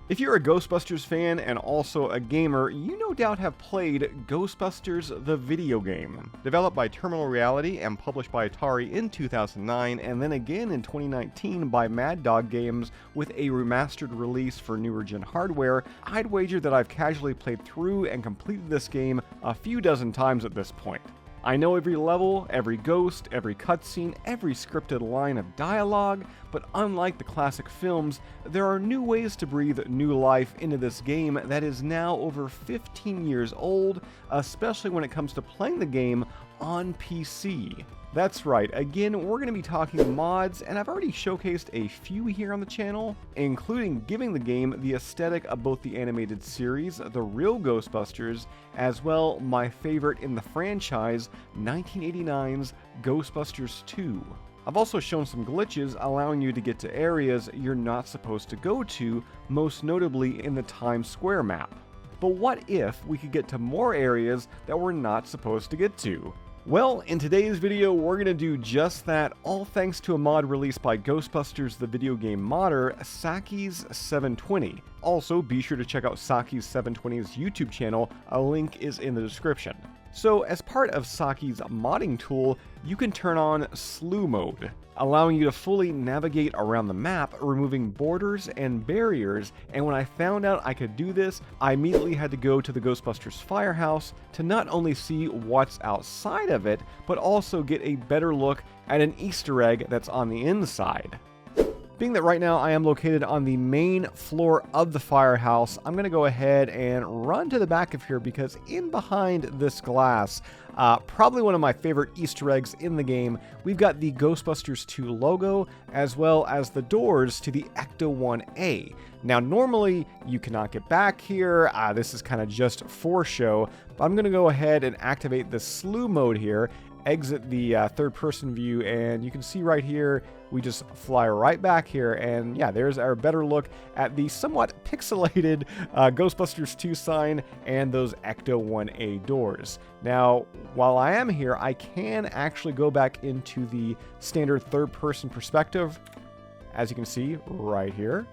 If you're a Ghostbusters fan and also a gamer, you no doubt have played Ghostbusters the video game. Developed by Terminal Reality and published by Atari in 2009 and then again in 2019 by Mad Dog Games with a remastered release for newer gen hardware, I'd wager that I've casually played through and completed this game a few dozen times at this point. I know every level, every ghost, every cutscene, every scripted line of dialogue, but unlike the classic films, there are new ways to breathe new life into this game that is now over 15 years old, especially when it comes to playing the game on PC. That's right, again, we're going to be talking mods, and I've already showcased a few here on the channel, including giving the game the aesthetic of both the animated series, the real Ghostbusters, as well my favorite in the franchise, 1989's Ghostbusters 2. I've also shown some glitches allowing you to get to areas you're not supposed to go to, most notably in the Times Square map. But what if we could get to more areas that we're not supposed to get to? Well, in today's video, we're going to do just that, all thanks to a mod released by Ghostbusters the video game modder, Saki's 720. Also, be sure to check out Saki's 720's YouTube channel, a link is in the description. So, as part of Saki's modding tool, you can turn on Slew Mode, allowing you to fully navigate around the map, removing borders and barriers, and when I found out I could do this, I immediately had to go to the Ghostbusters Firehouse to not only see what's outside of it, but also get a better look at an Easter egg that's on the inside. Being that right now I am located on the main floor of the Firehouse, I'm going to go ahead and run to the back of here because in behind this glass, probably one of my favorite Easter eggs in the game, we've got the Ghostbusters 2 logo as well as the doors to the Ecto-1A. Now normally you cannot get back here, this is kind of just for show, but I'm going to go ahead and activate the slew mode here, exit the third person view, and you can see right here we just fly right back here, and yeah, there's our better look at the somewhat pixelated Ghostbusters 2 sign and those Ecto-1A doors. Now, while I am here, I can actually go back into the standard third person perspective, as you can see right here.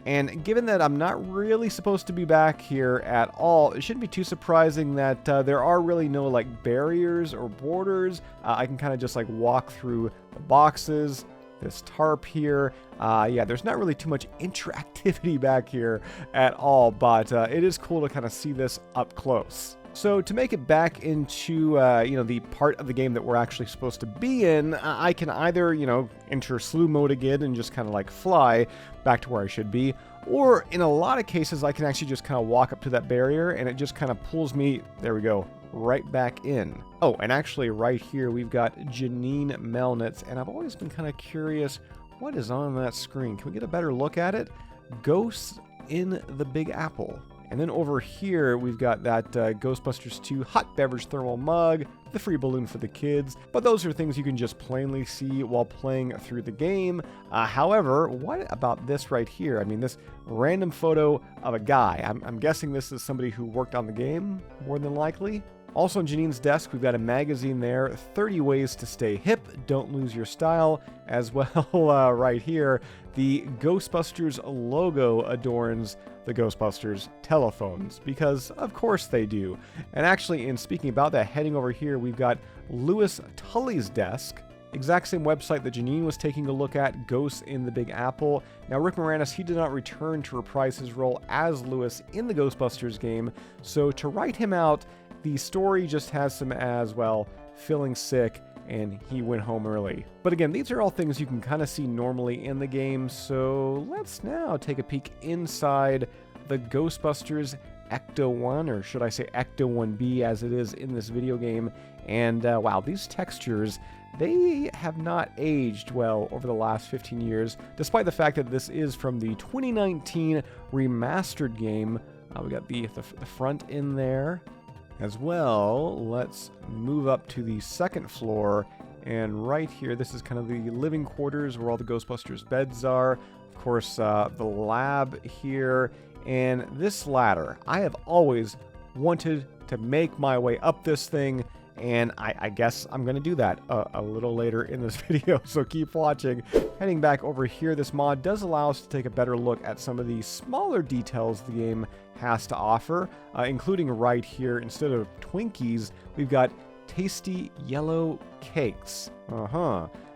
And given that I'm not really supposed to be back here at all, it shouldn't be too surprising that there are really no like barriers or borders. I can kind of just like walk through the boxes, this tarp here. Yeah, there's not really too much interactivity back here at all, but it is cool to kind of see this up close. So to make it back into, the part of the game that we're actually supposed to be in, I can either, enter slew mode again and just kind of like fly back to where I should be, or in a lot of cases, I can actually just kind of walk up to that barrier and it just kind of pulls me, there we go, right back in. Oh, and actually right here, we've got Janine Melnitz, and I've always been kind of curious, what is on that screen? Can we get a better look at it? Ghosts in the Big Apple. And then over here, we've got that Ghostbusters 2 hot beverage thermal mug, the free balloon for the kids, but those are things you can just plainly see while playing through the game. However, what about this right here? I mean, this random photo of a guy. I'm guessing this is somebody who worked on the game, more than likely. Also on Janine's desk, we've got a magazine there, 30 Ways to Stay Hip, Don't Lose Your Style, as well right here, the Ghostbusters logo adorns the Ghostbusters telephones, because of course they do. And actually, in speaking about that, heading over here, we've got Louis Tully's desk, exact same website that Janine was taking a look at, Ghosts in the Big Apple. Now, Rick Moranis, he did not return to reprise his role as Louis in the Ghostbusters game, so to write him out, the story just has him as, well, feeling sick, and he went home early. But again, these are all things you can kind of see normally in the game, so let's now take a peek inside the Ghostbusters Ecto-1, or should I say Ecto-1B as it is in this video game. And wow, these textures, they have not aged well over the last 15 years, despite the fact that this is from the 2019 remastered game. We got the front in there. As well, let's move up to the second floor, and right here, this is kind of the living quarters where all the Ghostbusters beds are. Of course, the lab here, and this ladder. I have always wanted to make my way up this thing, and I guess I'm going to do that a little later in this video, so keep watching. Heading back over here, this mod does allow us to take a better look at some of the smaller details the game has to offer, including right here, instead of Twinkies, we've got tasty yellow cakes.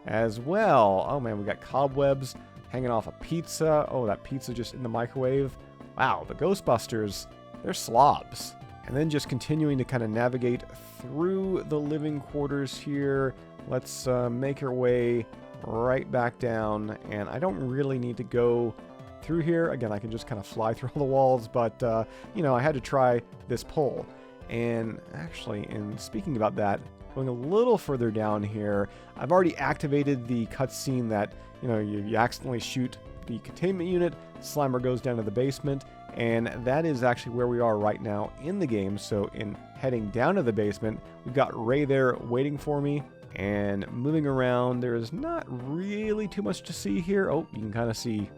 As well. Oh man, we got cobwebs hanging off a pizza. Oh, that pizza just in the microwave. Wow, the Ghostbusters, they're slobs. And then just continuing to kind of navigate through the living quarters here. Let's make our way right back down. And I don't really need to go through here. Again, I can just kind of fly through all the walls, but you know, I had to try this pole. And actually, in speaking about that, going a little further down here, I've already activated the cutscene that, you know, you accidentally shoot the containment unit, Slimer goes down to the basement, and that is actually where we are right now in the game. So in heading down to the basement, we've got Ray there waiting for me, and moving around, there is not really too much to see here. Oh, you can kind of see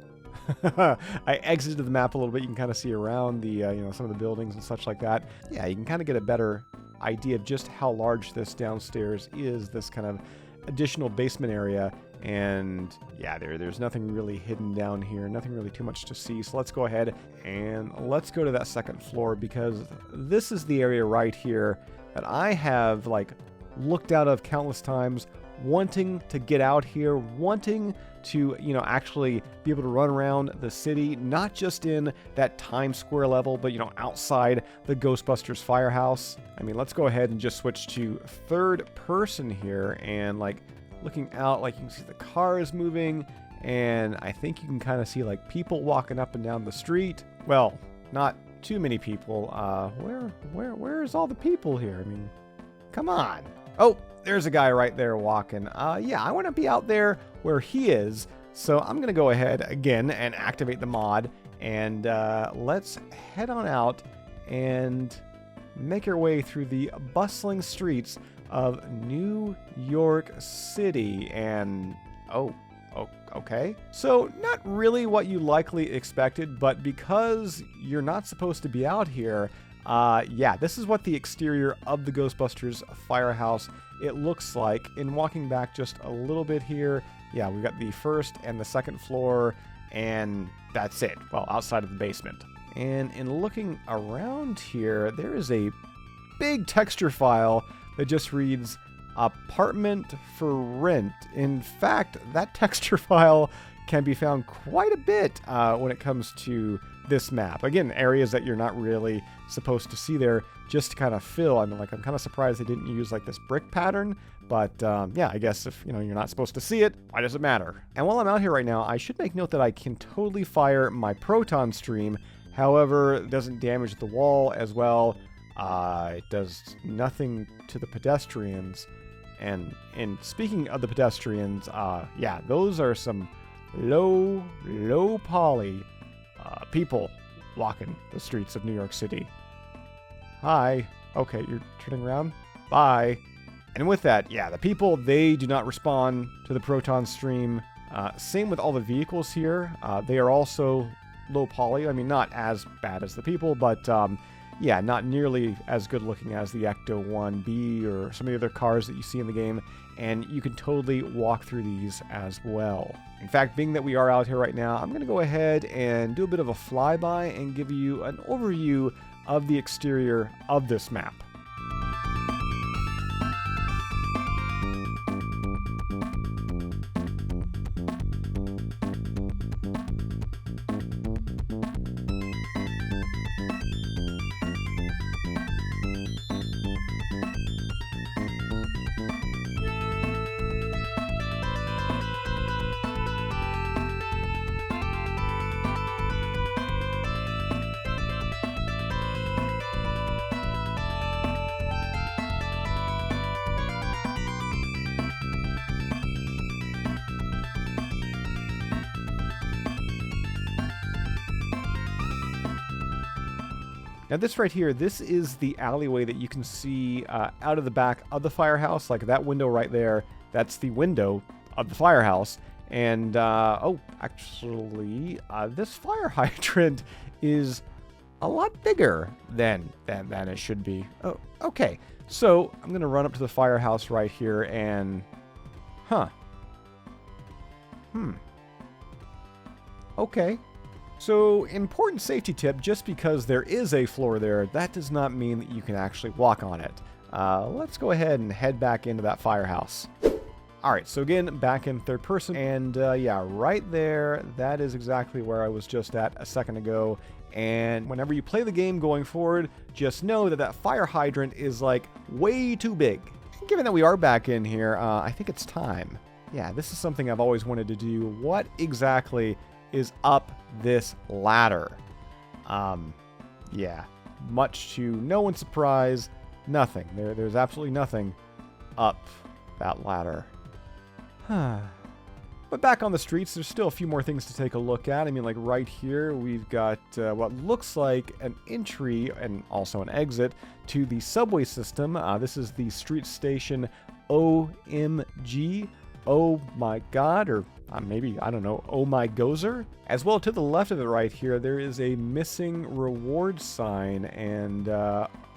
I exited the map a little bit. You can kind of see around the, you know, some of the buildings and such like that. Yeah, you can kind of get a better idea of just how large this downstairs is, this kind of additional basement area. And yeah, there's nothing really hidden down here, nothing really too much to see. So let's go ahead and let's go to that second floor, because this is the area right here that I have like looked out of countless times, wanting to get out here, wanting to, you know, actually be able to run around the city, not just in that Times Square level, but, you know, outside the Ghostbusters Firehouse. I mean, let's go ahead and just switch to third person here, and like looking out, like you can see the cars moving, and I think you can kind of see like people walking up and down the street. Well, not too many people. Where's all the people here? I mean, come on. Oh, there's a guy right there walking. Yeah, I want to be out there where he is. So I'm going to go ahead again and activate the mod. And let's head on out and make our way through the bustling streets of New York City. And, oh, okay. So not really what you likely expected, but because you're not supposed to be out here, yeah, this is what the exterior of the Ghostbusters Firehouse it looks like. In walking back just a little bit here, yeah, we've got the first and the second floor, and that's it. Well, outside of the basement. And in looking around here, there is a big texture file that just reads apartment for rent. In fact, that texture file can be found quite a bit when it comes to this map. Again, areas that you're not really supposed to see there, just to kind of fill. I mean, like, I'm kind of surprised they didn't use like this brick pattern, but yeah, I guess if, you know, you're not supposed to see it, why does it matter? And while I'm out here right now, I should make note that I can totally fire my proton stream. However, it doesn't damage the wall as well. It does nothing to the pedestrians. And speaking of the pedestrians, yeah, those are some low poly people walking the streets of New York City. Hi. Okay, you're turning around? Bye. And with that, yeah, the people, they do not respond to the proton stream. Same with all the vehicles here. They are also low poly. I mean, not as bad as the people, but yeah, not nearly as good looking as the Ecto 1B or some of the other cars that you see in the game, and you can totally walk through these as well. In fact, being that we are out here right now, I'm going to go ahead and do a bit of a flyby and give you an overview of the exterior of this map. Now this right here, this is the alleyway that you can see out of the back of the firehouse. Like that window right there, that's the window of the firehouse. And, oh, actually, this fire hydrant is a lot bigger than it should be. Oh, okay. So I'm going to run up to the firehouse right here and... Okay. So, important safety tip, just because there is a floor there, that does not mean that you can actually walk on it. Let's go ahead and head back into that firehouse. Alright, so again, back in third person, and yeah, right there, that is exactly where I was just at a second ago. And whenever you play the game going forward, just know that that fire hydrant is like way too big. Given that we are back in here, I think it's time. Yeah, this is something I've always wanted to do. What exactly is up this ladder? Yeah, much to no one's surprise, nothing. There's absolutely nothing up that ladder. But back on the streets, there's still a few more things to take a look at. I mean, like right here, we've got what looks like an entry and also an exit to the subway system. This is the street station OMG. Oh my God, or maybe, I don't know, oh my gozer. As well, to the left of it right here, there is a missing reward sign, and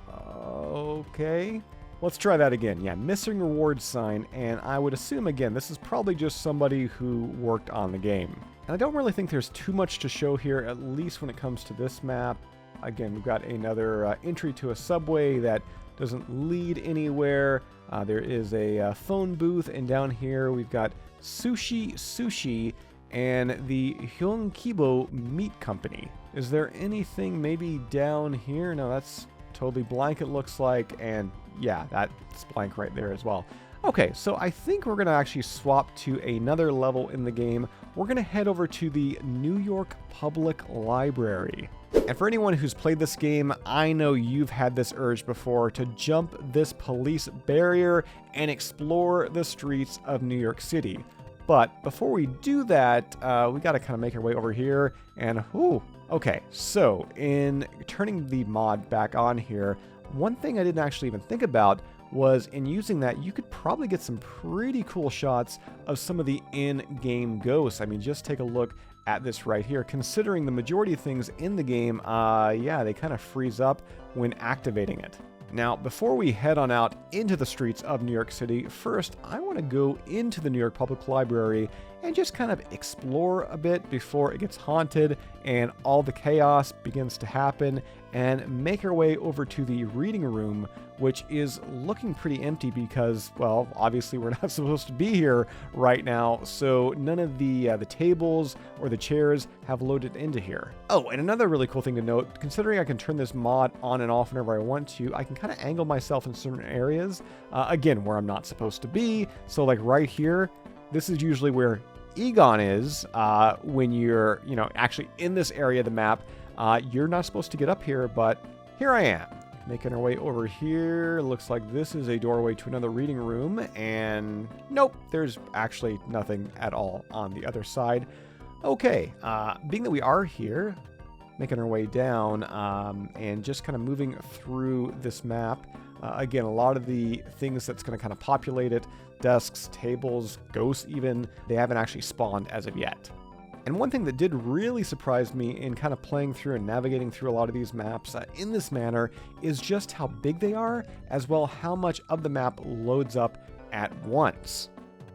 okay. Let's try that again. Yeah, missing reward sign, and I would assume, again, this is probably just somebody who worked on the game. And I don't really think there's too much to show here, at least when it comes to this map. Again, we've got another entry to a subway that doesn't lead anywhere. There is a phone booth, and down here we've got Sushi and the Hyunkibo Meat Company. Is there anything maybe down here? No, that's totally blank, it looks like, and yeah, that's blank right there as well. Okay, so I think we're going to actually swap to another level in the game. We're going to head over to the New York Public Library. And for anyone who's played this game, I know you've had this urge before to jump this police barrier and explore the streets of New York City. But before we do that, we got to kind of make our way over here and, okay, so in turning the mod back on here, one thing I didn't actually even think about was in using that, you could probably get some pretty cool shots of some of the in-game ghosts. I mean, just take a look at this right here. Considering the majority of things in the game, yeah, they kind of freeze up when activating it. Now, before we head on out into the streets of New York City, first, I want to go into the New York Public Library and just kind of explore a bit before it gets haunted and all the chaos begins to happen, and make our way over to the reading room, which is looking pretty empty because, well, obviously we're not supposed to be here right now, so none of the tables or the chairs have loaded into here. Oh, and another really cool thing to note, considering I can turn this mod on and off whenever I want to, I can kind of angle myself in certain areas, again, where I'm not supposed to be. So like right here, this is usually where Egon is when you're, actually in this area of the map. You're not supposed to get up here, but here I am. Making our way over here. Looks like this is a doorway to another reading room, and nope, there's actually nothing at all on the other side. Okay, being that we are here, making our way down, and just kind of moving through this map. Again, a lot of the things that's going to kind of populate it, desks, tables, ghosts even, they haven't actually spawned as of yet. And one thing that did really surprise me in kind of playing through and navigating through a lot of these maps in this manner is just how big they are, as well how much of the map loads up at once.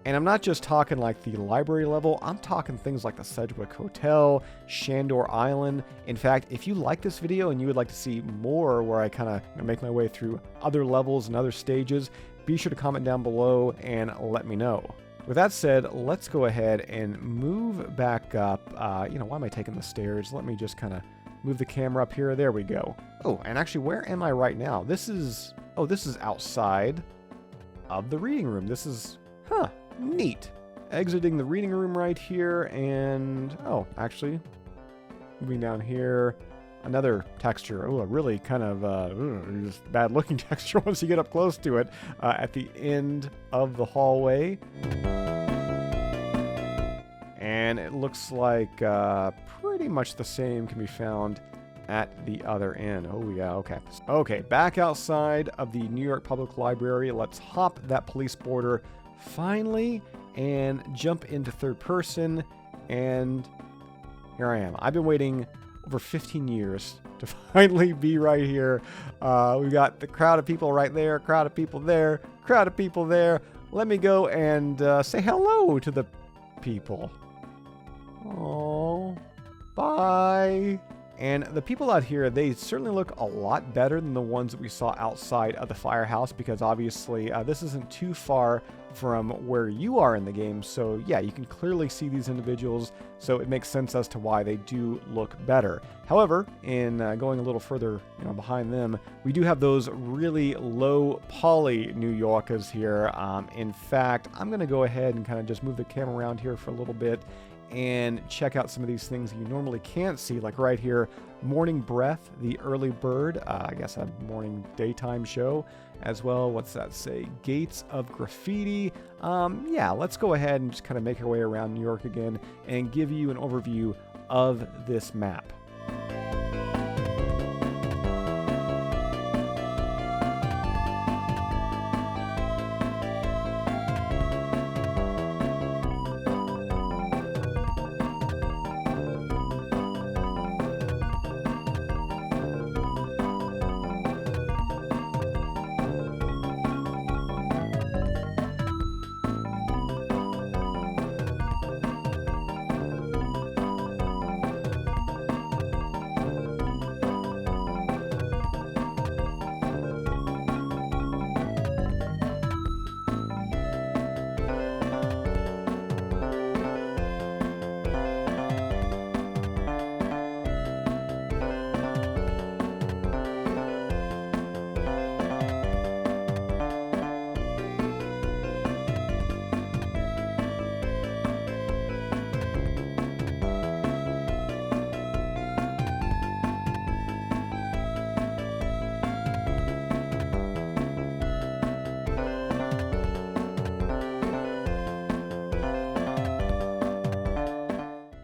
And I'm not just talking like the library level, I'm talking things like the Sedgwick Hotel, Shandor Island. In fact, if you like this video and you would like to see more where I kind of make my way through other levels and other stages, be sure to comment down below and let me know. With that said, let's go ahead and move back up. Why am I taking the stairs? Let me just kind of move the camera up here. There we go. Oh, and actually, where am I right now? This is outside of the reading room. This is, neat. Exiting the reading room right here, and, actually, moving down here. Another texture. Oh, a really kind of just bad looking texture once you get up close to it at the end of the hallway. And it looks like pretty much the same can be found at the other end. Oh yeah, okay. Okay, back outside of the New York Public Library. Let's hop that police border finally and jump into third person. And here I am. I've been waiting over 15 years to finally be right here. We've got the crowd of people right there, crowd of people there, crowd of people there. Let me go and say hello to the people. Oh, bye. And the people out here, they certainly look a lot better than the ones that we saw outside of the Firehouse, because obviously this isn't too far from where you are in the game. So yeah, you can clearly see these individuals, so it makes sense as to why they do look better. However, in going a little further behind them, we do have those really low poly New Yorkers here. In fact, I'm going to go ahead and kind of just move the camera around here for a little bit and check out some of these things you normally can't see, like right here, Morning Breath, the early bird, I guess a morning daytime show as well. What's that say? Gates of Graffiti. Yeah, let's go ahead and just kind of make our way around New York again and give you an overview of this map.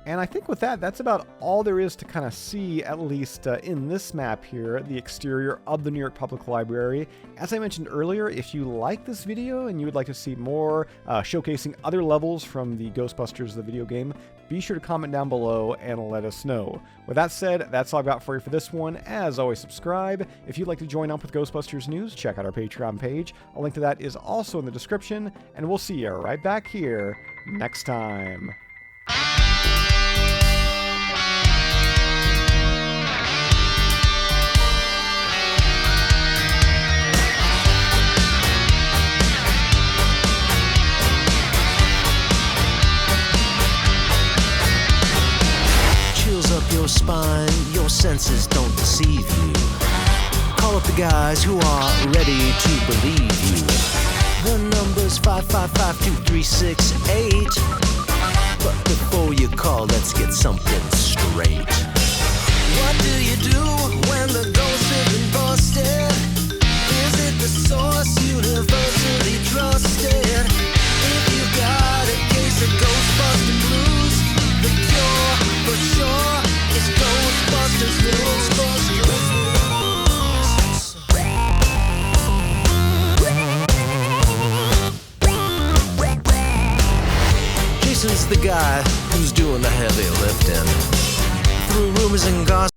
And I think with that, that's about all there is to kind of see, at least in this map here, the exterior of the New York Public Library. As I mentioned earlier, if you like this video and you would like to see more showcasing other levels from the Ghostbusters, the video game, be sure to comment down below and let us know. With that said, that's all I've got for you for this one. As always, subscribe. If you'd like to join up with Ghostbusters news, check out our Patreon page. A link to that is also in the description, and we'll see you right back here next time. Your spine, your senses don't deceive you. Call up the guys who are ready to believe you. The number's 555-2368. But before you call, let's get something straight. What do you do when the ghosts have been busted? Is it the source universally trusted? If you got a case of Ghostbuster blues, the cure for sure is Ghostbusters news. Jason's the guy who's doing the heavy lifting. Through rumors and gossip.